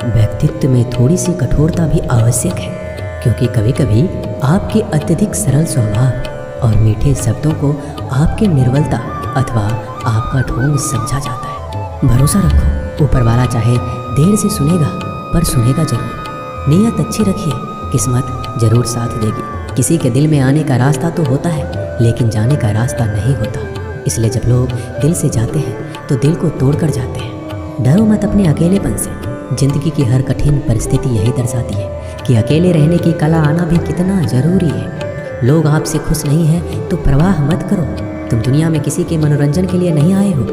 व्यक्तित्व में थोड़ी सी कठोरता भी आवश्यक है, क्योंकि कभी कभी आपके अत्यधिक सरल स्वभाव और मीठे शब्दों को आपकी निर्बलता अथवा आपका ढोंग समझा जाता है। भरोसा रखो, ऊपर वाला चाहे देर से सुनेगा पर सुनेगा जरूर। नीयत अच्छी रखिए, किस्मत जरूर साथ देगी। किसी के दिल में आने का रास्ता तो होता है, लेकिन जाने का रास्ता नहीं होता। इसलिए जब लोग दिल से जाते हैं तो दिल को तोड़कर जाते हैं। डरो मत अपने अकेलेपन से। जिंदगी की हर कठिन परिस्थिति यही दर्शाती है कि अकेले रहने की कला आना भी कितना ज़रूरी है। लोग आपसे खुश नहीं हैं तो परवाह मत करो। तुम दुनिया में किसी के मनोरंजन के लिए नहीं आए हो।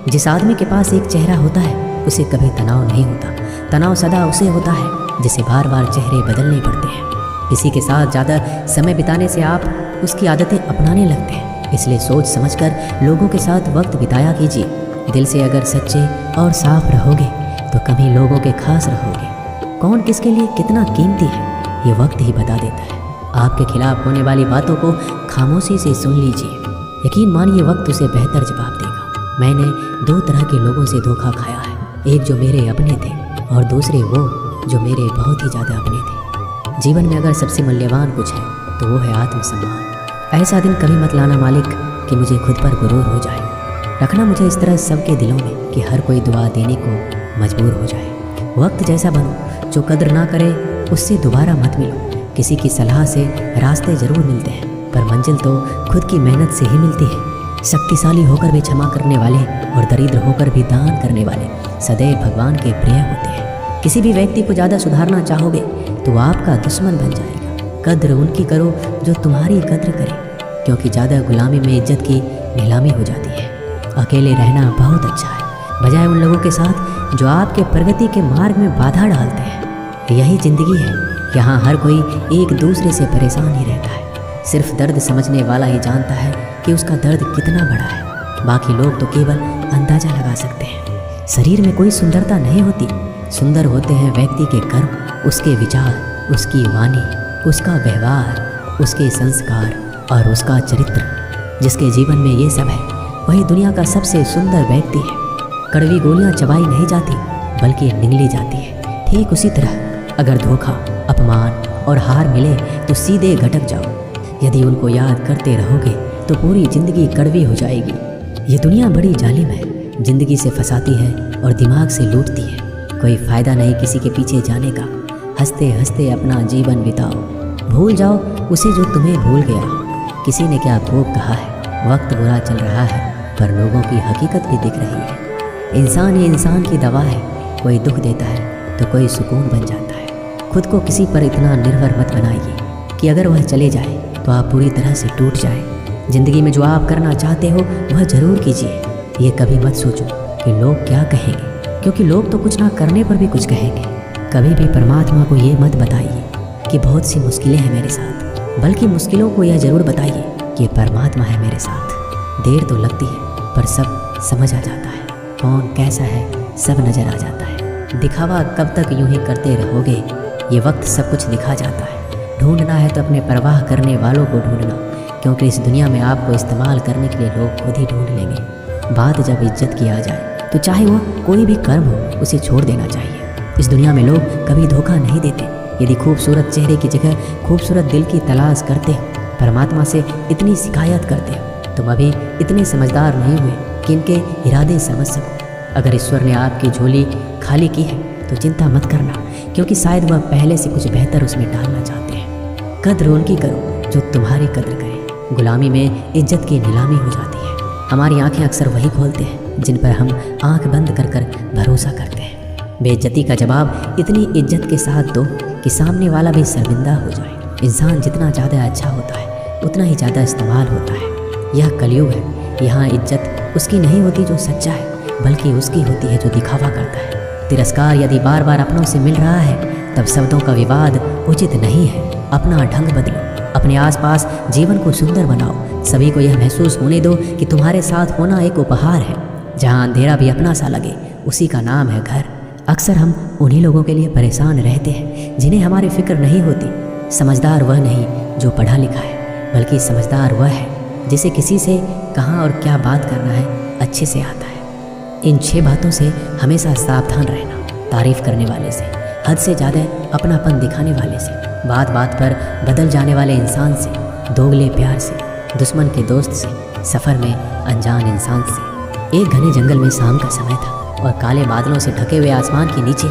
जिस आदमी के पास एक चेहरा होता है उसे कभी तनाव नहीं होता। तनाव सदा उसे होता है जिसे बार बार चेहरे बदलने पड़ते हैं। किसी के साथ ज़्यादा समय बिताने से आप उसकी आदतें अपनाने लगते हैं। इसलिए सोच समझकर लोगों के साथ वक्त बिताया कीजिए। दिल से अगर सच्चे और साफ रहोगे तो कभी लोगों के खास रहोगे। कौन किसके लिए कितना कीमती है ये वक्त ही बता देता है। आपके खिलाफ होने वाली बातों को खामोशी से सुन लीजिए। यकीन मानिए वक्त उसे बेहतर जवाब देगा। मैंने 2 तरह के लोगों से धोखा खाया है, एक जो मेरे अपने थे और दूसरे वो जो मेरे बहुत ही ज़्यादा अपने थे। जीवन में अगर सबसे मूल्यवान कुछ है तो वो है आत्मसम्मान। ऐसा दिन कभी मत लाना मालिक कि मुझे खुद पर गुरूर हो जाए। रखना मुझे इस तरह सबके दिलों में कि हर कोई दुआ देने को मजबूर हो जाए। वक्त जैसा बनो, जो कद्र ना करे उससे दोबारा मत मिलो। किसी की सलाह से रास्ते ज़रूर मिलते हैं, पर मंजिल तो खुद की मेहनत से ही मिलती है। शक्तिशाली होकर भी क्षमा करने वाले और दरिद्र होकर भी दान करने वाले सदैव भगवान के प्रिय होते हैं। किसी भी व्यक्ति को ज़्यादा सुधारना चाहोगे तो वो आपका दुश्मन बन जाएगा। कद्र उनकी करो जो तुम्हारी कद्र करे, क्योंकि ज़्यादा गुलामी में इज्जत की नीलामी हो जाती है। अकेले रहना बहुत अच्छा है, बजाय उन लोगों के साथ जो आपके प्रगति के मार्ग में बाधा डालते हैं। यही ज़िंदगी है, यहाँ हर कोई एक दूसरे से परेशान ही रहता है। सिर्फ दर्द समझने वाला ही जानता है कि उसका दर्द कितना बड़ा है। बाकी लोग तो केवल अंदाज़ा लगा सकते हैं। शरीर में कोई सुंदरता नहीं होती, सुंदर होते हैं व्यक्ति के कर्म, उसके विचार, उसकी वाणी, उसका व्यवहार, उसके संस्कार और उसका चरित्र। जिसके जीवन में ये सब है वही दुनिया का सबसे सुंदर व्यक्ति है। कड़वी गोलियां चबाई नहीं जाती बल्कि निगली जाती है। ठीक उसी तरह अगर धोखा, अपमान और हार मिले तो सीधे घटक जाओ। यदि उनको याद करते रहोगे तो पूरी ज़िंदगी कड़वी हो जाएगी। ये दुनिया बड़ी जालिम है, ज़िंदगी से फंसाती है और दिमाग से लूटती है। कोई फ़ायदा नहीं किसी के पीछे जाने का। हंसते हंसते अपना जीवन बिताओ। भूल जाओ उसे जो तुम्हें भूल गया। किसी ने क्या खूब कहा है, वक्त बुरा चल रहा है पर लोगों की हकीकत भी दिख रही है। इंसान ही इंसान की दवा है, कोई दुख देता है तो कोई सुकून बन जाता है। खुद को किसी पर इतना निर्भर मत बनाइए कि अगर वह चले जाए तो आप पूरी तरह से टूट जाए। ज़िंदगी में जो आप करना चाहते हो वह ज़रूर कीजिए। ये कभी मत सोचो कि लोग क्या कहेंगे, क्योंकि लोग तो कुछ ना करने पर भी कुछ कहेंगे। कभी भी परमात्मा को ये मत बताइए कि बहुत सी मुश्किलें हैं मेरे साथ, बल्कि मुश्किलों को यह ज़रूर बताइए कि परमात्मा है मेरे साथ। देर तो लगती है पर सब समझ आ जाता है। कौन कैसा है सब नज़र आ जाता है। दिखावा कब तक यूं ही करते रहोगे, ये वक्त सब कुछ दिखा जाता है। ढूंढना है तो अपने परवाह करने वालों को ढूंढना, क्योंकि इस दुनिया में आपको इस्तेमाल करने के लिए लोग खुद ही ढूंढ लेंगे। बात जब इज्जत की आ जाए तो चाहे वो कोई भी कर्म हो उसे छोड़ देना चाहिए। इस दुनिया में लोग कभी धोखा नहीं देते। यदि खूबसूरत चेहरे की जगह खूबसूरत दिल की तलाश करते हो, परमात्मा से इतनी शिकायत करते हो, तुम अभी इतने समझदार नहीं हुए कि इनके इरादे समझ सको। अगर ईश्वर ने आपकी झोली खाली की है तो चिंता मत करना, क्योंकि शायद वह पहले से कुछ बेहतर उसमें डालना चाहते हैं। कद्र उनकी करो जो तुम्हारी कद्र करें। गुलामी में इज्जत की नीलामी हो जाती है। हमारी आंखें अक्सर वही खोलते हैं जिन पर हम आंख बंद कर कर भरोसा करते हैं। बेइज्जती का जवाब इतनी इज्जत के साथ दो कि सामने वाला भी शर्मिंदा हो जाए। इंसान जितना ज़्यादा अच्छा होता है उतना ही ज़्यादा इस्तेमाल होता है। यह कलयुग है, यहाँ इज्जत उसकी नहीं होती जो सच्चा है, बल्कि उसकी होती है जो दिखावा करता है। तिरस्कार यदि बार बार अपनों से मिल रहा है तब शब्दों का विवाद उचित नहीं है। अपना ढंग बदलो, अपने आसपास जीवन को सुंदर बनाओ। सभी को यह महसूस होने दो कि तुम्हारे साथ होना एक उपहार है। जहाँ अंधेरा भी अपना सा लगे उसी का नाम है घर। अक्सर हम उन्हीं लोगों के लिए परेशान रहते हैं जिन्हें हमारी फिक्र नहीं होती। समझदार वह नहीं जो पढ़ा लिखा है, बल्कि समझदार वह है जिसे किसी से कहाँ और क्या बात करना है अच्छे से आता है। इन 6 बातों से हमेशा सावधान रहना। तारीफ करने वाले से हद से ज़्यादा अपनापन दिखाने वाले से, बात बात पर बदल जाने वाले इंसान से, दोगले प्यार से, दुश्मन के दोस्त से, सफ़र में अनजान इंसान से। एक घने जंगल में शाम का समय था और काले बादलों से ढके हुए आसमान के नीचे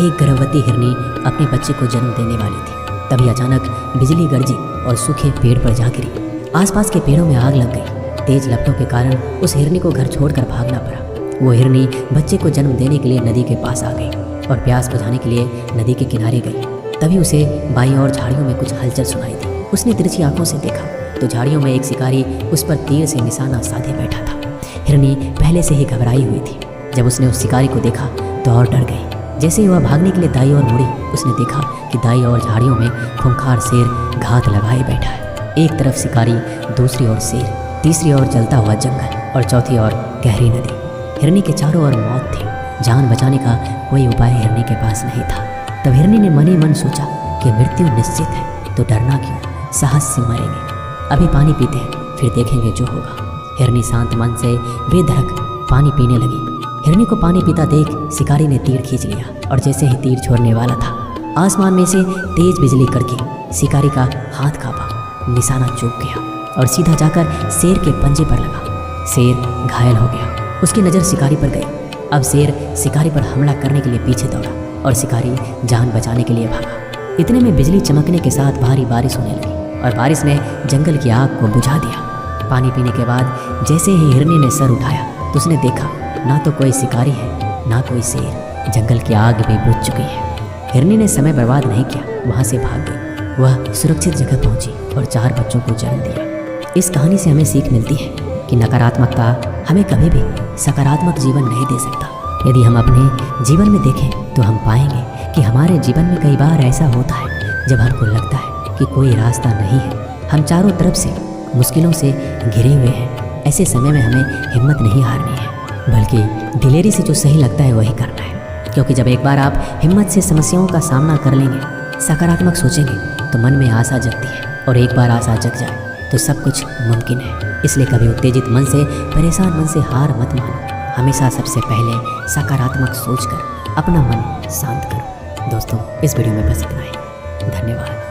एक गर्भवती हिरनी अपने बच्चे को जन्म देने वाली थी। तभी अचानक बिजली गरजी और सूखे पेड़ पर जा गिरी। आसपास के पेड़ों में आग लग गई। तेज लपटों के कारण उस हिरनी को घर छोड़कर भागना पड़ा। वो हिरनी बच्चे को जन्म देने के लिए नदी के पास आ गई और प्यास बुझाने के लिए नदी के किनारे गई। तभी उसे बाईं ओर झाड़ियों में कुछ हलचल सुनाई दी। उसने तिरछी आंखों से देखा तो झाड़ियों में एक शिकारी उस पर तीर से निशाना साधे बैठा था। हिरनी पहले से ही घबराई हुई थी। जब उसने उस शिकारी को देखा तो और डर गई। जैसे ही वह भागने के लिए दाई ओर मुड़ी, उसने देखा कि दाई ओर झाड़ियों में खूंखार शेर घात लगाए बैठा है। एक तरफ शिकारी, दूसरी ओर शेर, तीसरी ओर जलता हुआ जंगल और चौथी ओर गहरी नदी। हिरनी के चारों ओर मौत थी। जान बचाने का कोई उपाय हिरनी के पास नहीं था। तब हिरनी ने मन ही मन सोचा कि मृत्यु निश्चित है तो डरना क्यों, साहस से मरेंगे। अभी पानी पीते हैं, फिर देखेंगे जो होगा। हिरनी शांत मन से बेधड़क पानी पीने लगी। हिरनी को पानी पीता देख शिकारी ने तीर खींच लिया और जैसे ही तीर छोड़ने वाला था, आसमान में से तेज बिजली कड़की। शिकारी का हाथ कांपा, निशाना चूक गया और सीधा जाकर शेर के पंजे पर लगा। शेर घायल हो गया। उसकी नज़र शिकारी पर गई। अब शेर शिकारी पर हमला करने के लिए पीछे दौड़ा और शिकारी जान बचाने के लिए भागा। इतने में बिजली चमकने के साथ भारी बारिश होने लगी और बारिश ने जंगल की आग को बुझा दिया। पानी पीने के बाद जैसे ही हिरनी ने सर उठाया तो उसने देखा ना तो कोई शिकारी है ना कोई शेर। जंगल की आग भी बुझ चुकी है। हिरनी ने समय बर्बाद नहीं किया, वहाँ से भाग गई। वह सुरक्षित जगह पहुँची और 4 बच्चों को जन्म दिया। इस कहानी से हमें सीख मिलती है कि नकारात्मकता हमें कभी भी सकारात्मक जीवन नहीं दे सकता। यदि हम अपने जीवन में देखें तो हम पाएंगे कि हमारे जीवन में कई बार ऐसा होता है जब हमको लगता है कि कोई रास्ता नहीं है, हम चारों तरफ से मुश्किलों से घिरे हुए हैं। ऐसे समय में हमें हिम्मत नहीं हारनी है, बल्कि दिलेरी से जो सही लगता है वही करना है। क्योंकि जब एक बार आप हिम्मत से समस्याओं का सामना कर लेंगे, सकारात्मक सोचेंगे, तो मन में आशा जगती है और एक बार आशा जग जाए तो सब कुछ मुमकिन है। इसलिए कभी उत्तेजित मन से, परेशान मन से हार मत मानो। हमेशा सबसे पहले सकारात्मक सोचकर अपना मन शांत करो। दोस्तों, इस वीडियो में बस इतना ही। धन्यवाद।